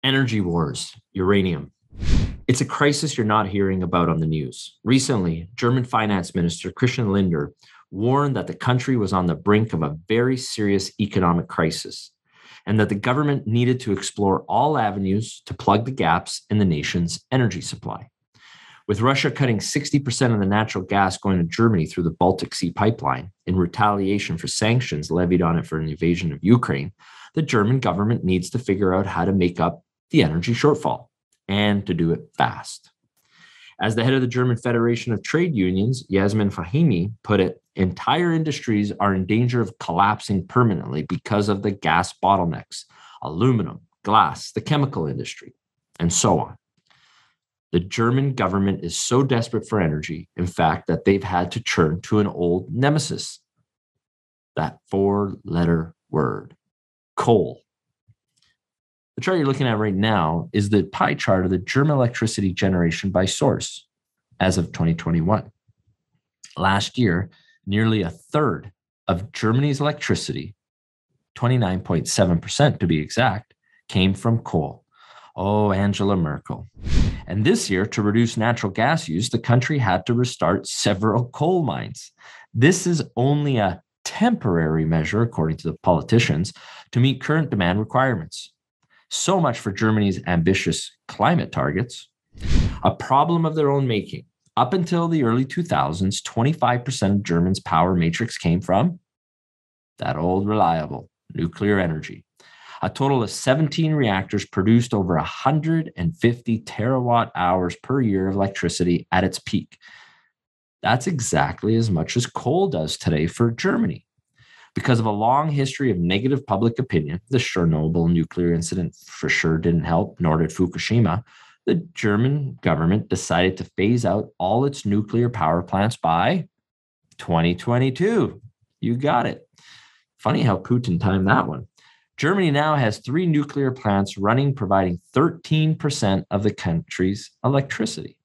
Energy wars, uranium. It's a crisis you're not hearing about on the news. Recently, German Finance Minister Christian Lindner warned that the country was on the brink of a very serious economic crisis and that the government needed to explore all avenues to plug the gaps in the nation's energy supply. With Russia cutting 60% of the natural gas going to Germany through the Baltic Sea pipeline in retaliation for sanctions levied on it for an invasion of Ukraine, the German government needs to figure out how to make up the energy shortfall and to do it fast. As the head of the German Federation of Trade Unions, Yasmin Fahimi, put it, entire industries are in danger of collapsing permanently because of the gas bottlenecks, aluminum, glass, the chemical industry, and so on. The German government is so desperate for energy, in fact, that they've had to turn to an old nemesis, that four-letter word, coal. The chart you're looking at right now is the pie chart of the German electricity generation by source as of 2021. Last year, nearly a third of Germany's electricity, 29.7% to be exact, came from coal. Oh, Angela Merkel. And this year, to reduce natural gas use, the country had to restart several coal mines. This is only a temporary measure, according to the politicians, to meet current demand requirements. So much for Germany's ambitious climate targets. A problem of their own making. Up until the early 2000s, 25% of Germany's power matrix came from that old reliable nuclear energy. A total of 17 reactors produced over 150 terawatt hours per year of electricity at its peak. That's exactly as much as coal does today for Germany. Because of a long history of negative public opinion, the Chernobyl nuclear incident for sure didn't help, nor did Fukushima, the German government decided to phase out all its nuclear power plants by 2022. You got it. Funny how Putin timed that one. Germany now has 3 nuclear plants running, providing 13% of the country's electricity.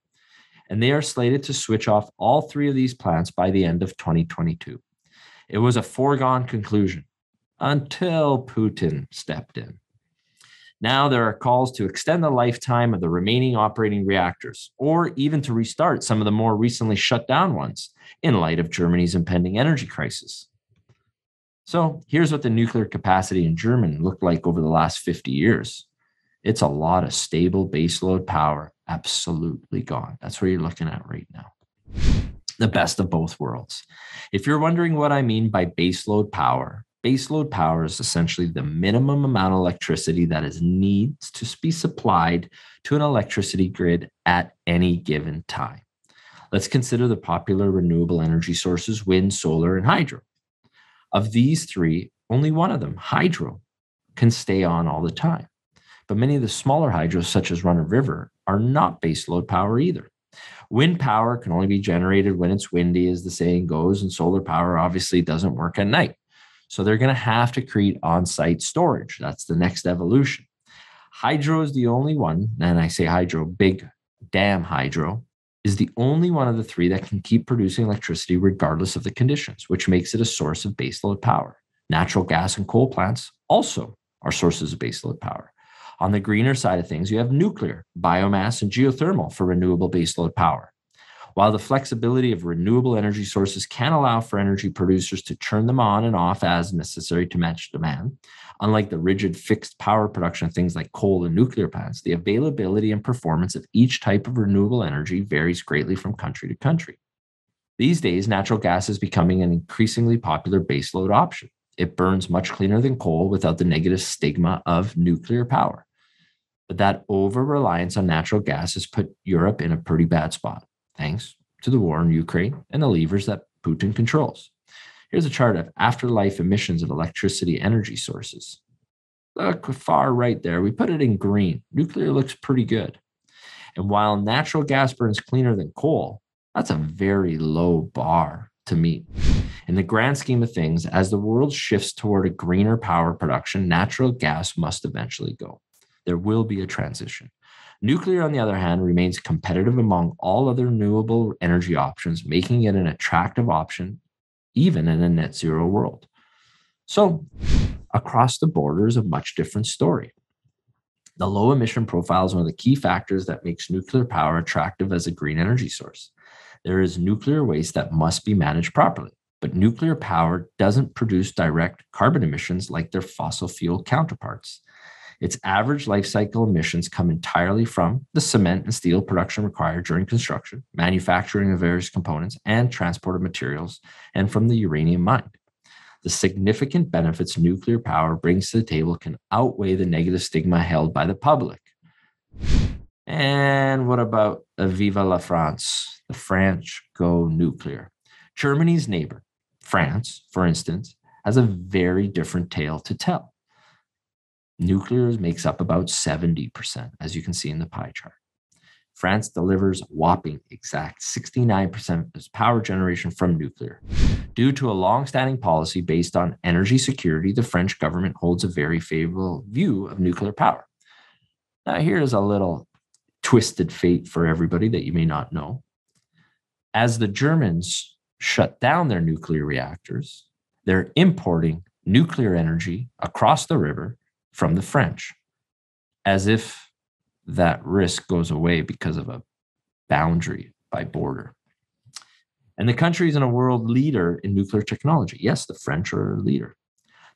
And they are slated to switch off all 3 of these plants by the end of 2022. It was a foregone conclusion until Putin stepped in. Now there are calls to extend the lifetime of the remaining operating reactors, or even to restart some of the more recently shut down ones in light of Germany's impending energy crisis. So here's what the nuclear capacity in Germany looked like over the last 50 years. It's a lot of stable baseload power, absolutely gone. That's what you're looking at right now. The best of both worlds. If you're wondering what I mean by baseload power is essentially the minimum amount of electricity that needs to be supplied to an electricity grid at any given time. Let's consider the popular renewable energy sources, wind, solar, and hydro. Of these 3, only one of them, hydro, can stay on all the time. But many of the smaller hydros, such as Run of River, are not baseload power either. Wind power can only be generated when it's windy, as the saying goes, and solar power obviously doesn't work at night. So they're going to have to create on-site storage. That's the next evolution. Hydro is the only one, and I say hydro, big dam hydro, is the only one of the 3 that can keep producing electricity regardless of the conditions, which makes it a source of baseload power. Natural gas and coal plants also are sources of baseload power. On the greener side of things, you have nuclear, biomass, and geothermal for renewable baseload power. While the flexibility of renewable energy sources can allow for energy producers to turn them on and off as necessary to match demand, unlike the rigid fixed power production of things like coal and nuclear plants, the availability and performance of each type of renewable energy varies greatly from country to country. These days, natural gas is becoming an increasingly popular baseload option. It burns much cleaner than coal without the negative stigma of nuclear power. But that over-reliance on natural gas has put Europe in a pretty bad spot, thanks to the war in Ukraine and the levers that Putin controls. Here's a chart of afterlife emissions of electricity energy sources. Look far right there. We put it in green. Nuclear looks pretty good. And while natural gas burns cleaner than coal, that's a very low bar to meet. In the grand scheme of things, as the world shifts toward a greener power production, natural gas must eventually go. There will be a transition. Nuclear, on the other hand, remains competitive among all other renewable energy options, making it an attractive option even in a net zero world. So across the border is a much different story. The low emission profile is one of the key factors that makes nuclear power attractive as a green energy source. There is nuclear waste that must be managed properly, but nuclear power doesn't produce direct carbon emissions like their fossil fuel counterparts. Its average life cycle emissions come entirely from the cement and steel production required during construction, manufacturing of various components, and transport of materials, and from the uranium mined. The significant benefits nuclear power brings to the table can outweigh the negative stigma held by the public. And what about Viva la France? The French go nuclear. Germany's neighbor, France, for instance, has a very different tale to tell. Nuclear makes up about 70%, as you can see in the pie chart. France delivers a whopping exact 69% of its power generation from nuclear. Due to a long-standing policy based on energy security, the French government holds a very favorable view of nuclear power. Now, here's a little twisted fate for everybody that you may not know. As the Germans shut down their nuclear reactors, they're importing nuclear energy across the river from the French, as if that risk goes away because of a boundary by border. And the country is a world leader in nuclear technology. Yes, the French are a leader.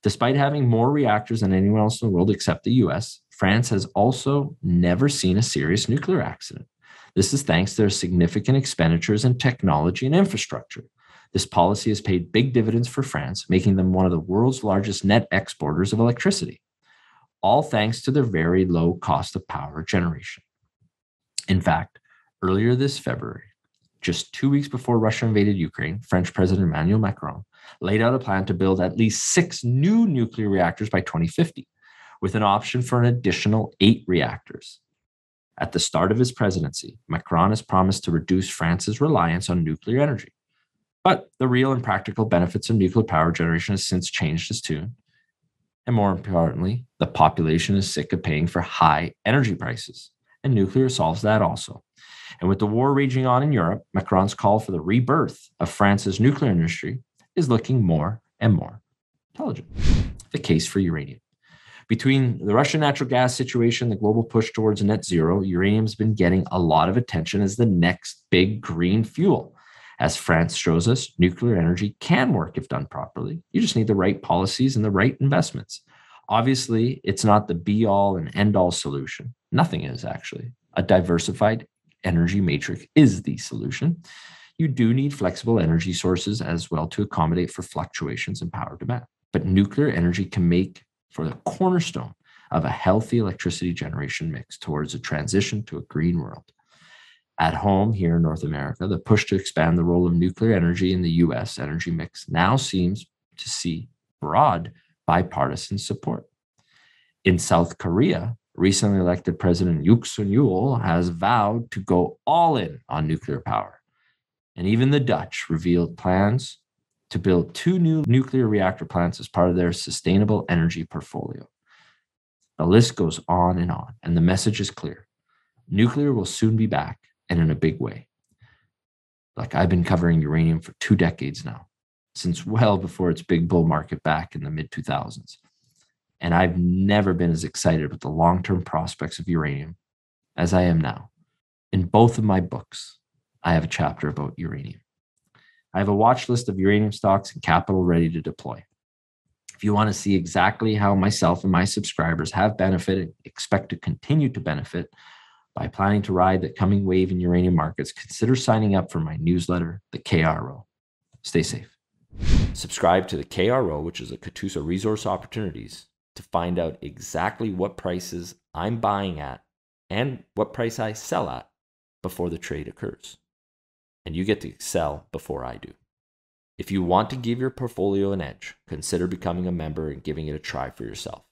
Despite having more reactors than anyone else in the world except the US, France has also never seen a serious nuclear accident. This is thanks to their significant expenditures in technology and infrastructure. This policy has paid big dividends for France, making them one of the world's largest net exporters of electricity, all thanks to their very low cost of power generation. In fact, earlier this February, just 2 weeks before Russia invaded Ukraine, French President Emmanuel Macron laid out a plan to build at least 6 new nuclear reactors by 2050, with an option for an additional 8 reactors. At the start of his presidency, Macron has promised to reduce France's reliance on nuclear energy. But the real and practical benefits of nuclear power generation has since changed its tune. And more importantly, the population is sick of paying for high energy prices, and nuclear solves that also. And with the war raging on in Europe, Macron's call for the rebirth of France's nuclear industry is looking more and more intelligent. The case for uranium. Between the Russian natural gas situation and the global push towards net zero, uranium has been getting a lot of attention as the next big green fuel. As France shows us, nuclear energy can work if done properly. You just need the right policies and the right investments. Obviously, it's not the be-all and end-all solution. Nothing is, actually. A diversified energy matrix is the solution. You do need flexible energy sources as well to accommodate for fluctuations in power demand. But nuclear energy can make for the cornerstone of a healthy electricity generation mix towards a transition to a green world. At home here in North America, the push to expand the role of nuclear energy in the U.S. energy mix now seems to see broad bipartisan support. In South Korea, recently elected President Yoon Suk-yeol has vowed to go all in on nuclear power. And even the Dutch revealed plans to build 2 new nuclear reactor plants as part of their sustainable energy portfolio. The list goes on, and the message is clear. Nuclear will soon be back, and in a big way. Like, I've been covering uranium for 2 decades now, since well before its big bull market back in the mid-2000s. And I've never been as excited about the long-term prospects of uranium as I am now. In both of my books, I have a chapter about uranium. I have a watch list of uranium stocks and capital ready to deploy. If you want to see exactly how myself and my subscribers have benefited, expect to continue to benefit by planning to ride the coming wave in uranium markets, consider signing up for my newsletter, the KRO. Stay safe. Subscribe to the KRO, which is a Katusa Resource Opportunities, to find out exactly what prices I'm buying at and what price I sell at before the trade occurs. And you get to sell before I do. If you want to give your portfolio an edge, consider becoming a member and giving it a try for yourself.